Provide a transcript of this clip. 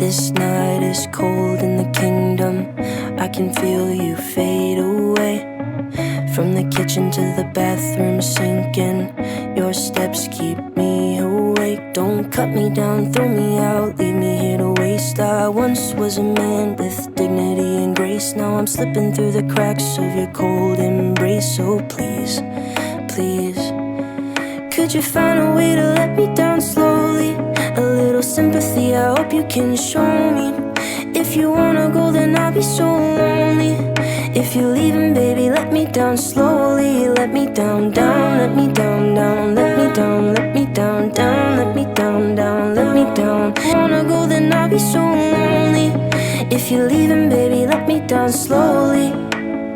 This night is cold in the kingdom. I can feel you fade away. From the kitchen to the bathroom sinking, your steps keep me awake. Don't cut me down, throw me out, leave me here to waste. I once was a man with dignity and grace. Now I'm slipping through the cracks of your cold embrace. So please, please, could you find a way to let me down slowly? A little sympathy, I hope you can show me. If you wanna go, then I'll be so lonely. If you're leaving, baby, let me down slowly. Let me down, down, let me down, down, let me down, let me down, down, let me down, down, let me down. If you wanna go, then I'll be so lonely. If you're leaving, baby, let me down slowly.